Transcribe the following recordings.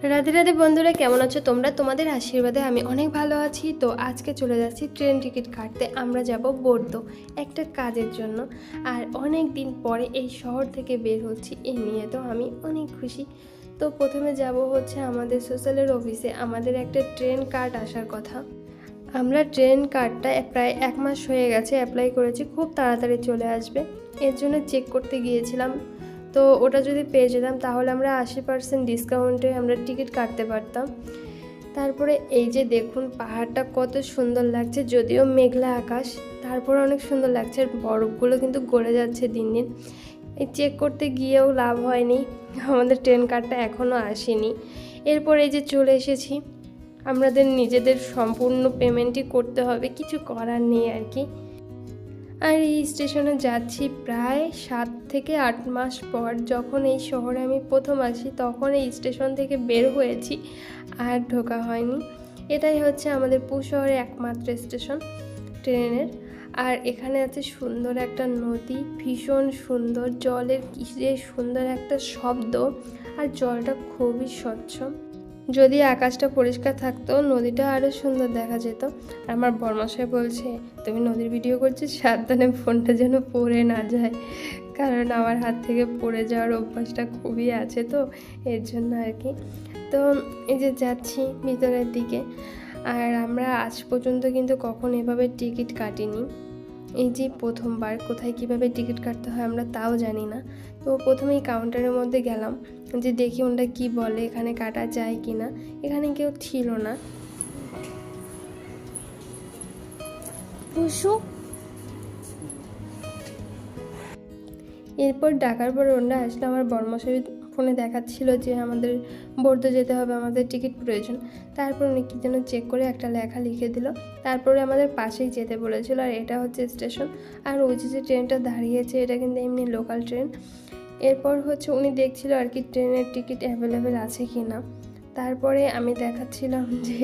রাধে রাধে বন্ধুরা, কেমন আছো তোমরা? তোমাদের আশীর্বাদে আমি অনেক ভালো আছি। তো আজকে চলে যাচ্ছি ট্রেন টিকিট কাটতে। আমরা যাব বোর্দো একটা কাজের জন্য। আর অনেক দিন পরে এই শহর থেকে বের হচ্ছি, এই নিয়ে তো আমি অনেক খুশি। তো প্রথমে যাব হচ্ছে আমাদের সোশ্যালের অফিসে। আমাদের একটা ট্রেন কার্ড আসার কথা। আমরা ট্রেন কার্ডটা প্রায় 1 মাস হয়ে গেছে অ্যাপ্লাই করেছি, খুব তাড়াতাড়ি চলে আসবে। এর জন্য চেক করতে গিয়েছিলাম। তো ওটা যদি পেয়ে যেতাম তাহলে আমরা 80% ডিসকাউন্টে আমরা টিকিট কাটতে পারতাম। তারপরে এই যে দেখুন, পাহাড়টা কত সুন্দর লাগছে, যদিও মেঘলা আকাশ, তারপরে অনেক সুন্দর লাগছে। আর বরফগুলো কিন্তু গলে যাচ্ছে দিন দিন। এই চেক করতে গিয়েও লাভ হয়নি, আমাদের ট্রেন কার্ডটা এখনও আসেনি। এরপর এই যে চলে এসেছি। আমাদের নিজেদের সম্পূর্ণ পেমেন্টই করতে হবে, কিছু করার নেই আর কি। আর এই স্টেশনে যাচ্ছি প্রায় 7 থেকে 8 মাস পর। যখন এই শহরে আমি প্রথম আসি তখন এই স্টেশন থেকে বের হয়েছি, আর ঢোকা হয়নি। এটাই হচ্ছে আমাদের পুর শহরের একমাত্র স্টেশন ট্রেনের। আর এখানে আছে সুন্দর একটা নদী, ভীষণ সুন্দর, জলের কি যে সুন্দর একটা শব্দ, আর জলটা খুবই স্বচ্ছ। যদি আকাশটা পরিষ্কার থাকতো নদীটা আরও সুন্দর দেখা যেত। আর আমার বরমশাই বলছে, তুমি নদীর ভিডিও করছিস, সাবধানে ফোনটা যেন পড়ে না যায়, কারণ আমার হাত থেকে পড়ে যাওয়ার অভ্যাসটা খুবই আছে, তো এর জন্য আর কি। তো এই যে যাচ্ছি ভিতরের দিকে। আর আমরা আজ পর্যন্ত কিন্তু কখন এভাবে টিকিট কাটিনি। এই যে প্রথমবার কোথায় কিভাবে টিকিট কাটতে হয় আমরা তাও জানি না। তো প্রথমেই কাউন্টারের মধ্যে গেলাম, যে দেখি ওনারা কি বলে, এখানে কাটা যায় কি না। এখানে কেউ ছিল না। এরপর ডাকার পর ওনারা আসলে আমার বর্মশাই ফোনে দেখাচ্ছিল যে আমাদের বোর্দো যেতে হবে, আমাদের টিকিট প্রয়োজন। তারপর উনি কী যেন চেক করে একটা লেখা লিখে দিল। তারপরে আমাদের পাশেই যেতে বলেছিল, আর এটা হচ্ছে স্টেশন। আর ওই যে ট্রেনটা দাঁড়িয়েছে এটা কিন্তু এমনি লোকাল ট্রেন। এরপর হচ্ছে উনি দেখছিল আর কি ট্রেনের টিকিট অ্যাভেলেবেল আছে কি না। তারপরে আমি দেখাচ্ছিলাম যে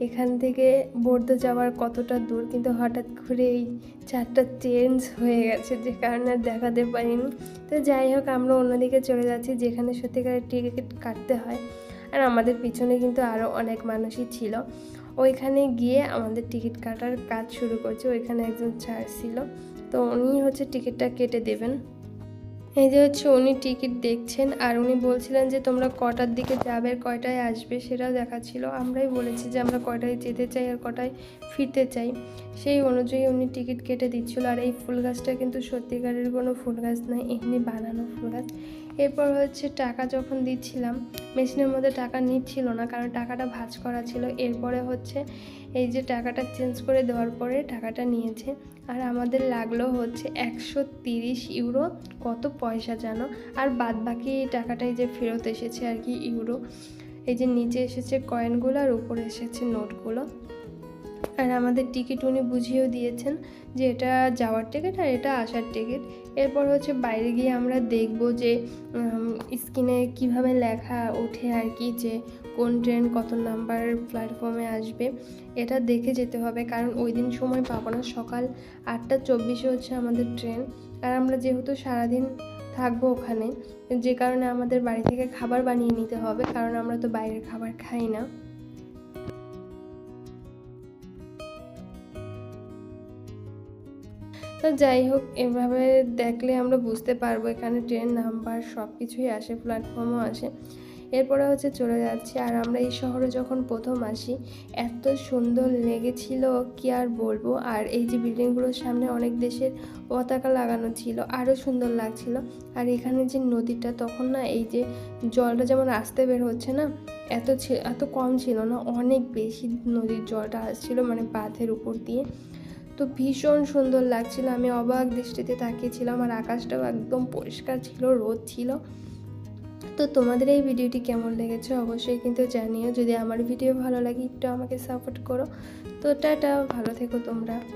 এখান থেকে বোর্দো যাওয়ার কতটা দূর, কিন্তু হঠাৎ করে এই চারটা চেঞ্জ হয়ে গেছে, যে কারণে আর দেখাতে পারিনি। তো যাই হোক, আমরা অন্যদিকে চলে যাচ্ছি যেখানে সত্যিকারের টিকিট কাটতে হয়। আর আমাদের পিছনে কিন্তু আরও অনেক মানুষই ছিল। ওইখানে গিয়ে আমাদের টিকিট কাটার কাজ শুরু করছে। ওইখানে একজন স্যার ছিল, তো উনি হচ্ছে টিকিটটা কেটে দেবেন। এই যে হচ্ছে উনি টিকিট দেখছেন, আর উনি বলছিলেন যে তোমরা কটার দিকে যাবে, কয়টায় আসবে সেটাও দেখাচ্ছিল। আমরাই বলেছি যে আমরা কয়টায় যেতে চাই আর কটায় ফিরতে চাই, সেই অনুযায়ী উনি টিকিট কেটে দিচ্ছিল। আর এই ফুল গাছটা কিন্তু সত্যিকারের কোনো ফুল গাছ নয়, এমনি বানানো ফুল গাছ। এরপর হচ্ছে টাকা যখন দিচ্ছিলাম, মেশিনের মধ্যে টাকা নিচ্ছিল না, কারণ টাকাটা ভাঁজ করা ছিল। এরপরে হচ্ছে এই যে টাকাটা চেঞ্জ করে দেওয়ার পরে টাকাটা নিয়েছে। আর আমাদের লাগলো হচ্ছে 130 ইউরো, কত পয়সা জানো। আর বাদ বাকি টাকাটাই যে ফেরত এসেছে আর কি, ইউরো। এই যে নিচে এসেছে কয়েনগুলো আর উপরে এসেছে নোটগুলো। আর আমাদের টিকিট উনি বুঝিয়েও দিয়েছেন যে এটা যাওয়ার টিকিট আর এটা আসার টিকিট। এরপর হচ্ছে বাইরে গিয়ে আমরা দেখব যে স্ক্রিনে কিভাবে লেখা ওঠে আর কি, যে কোন ট্রেন কত নাম্বার প্ল্যাটফর্মে আসবে, এটা দেখে যেতে হবে, কারণ ওই দিন সময় পাবো না। সকাল 8:24 হচ্ছে আমাদের ট্রেন। আর আমরা যেহেতু সারাদিন থাকবো ওখানে, যে কারণে আমাদের বাড়ি থেকে খাবার বানিয়ে নিতে হবে, কারণ আমরা তো বাইরের খাবার খাই না। তো যাই হোক, এভাবে দেখলে আমরা বুঝতে পারবো এখানে ট্রেন নাম্বার সব কিছুই আসে, প্ল্যাটফর্মও আসে। এরপরে হচ্ছে চলে যাচ্ছি। আর আমরা এই শহরে যখন প্রথম আসি এত সুন্দর লেগেছিল কি আর বলবো। আর এই যে বিল্ডিংগুলোর সামনে অনেক দেশের পতাকা লাগানো ছিল, আরও সুন্দর লাগছিল। আর এখানে যে নদীটা, তখন না এই যে জলটা যেমন আসতে বের হচ্ছে না, এত কম ছিল না, অনেক বেশি নদীর জলটা আসছিল, মানে বাঁধের উপর দিয়ে। তো ভীষণ সুন্দর লাগছিল, আমি অবাক দৃষ্টিতে তাকিয়েছিলাম। আর আকাশটাও একদম পরিষ্কার ছিল, রোদ ছিল। তো তোমাদের এই ভিডিওটি কেমন লেগেছে অবশ্যই কিন্তু জানিও। যদি আমার ভিডিও ভালো লাগে একটু আমাকে সাপোর্ট করো। তো টাটা, ভালো থেকো তোমরা।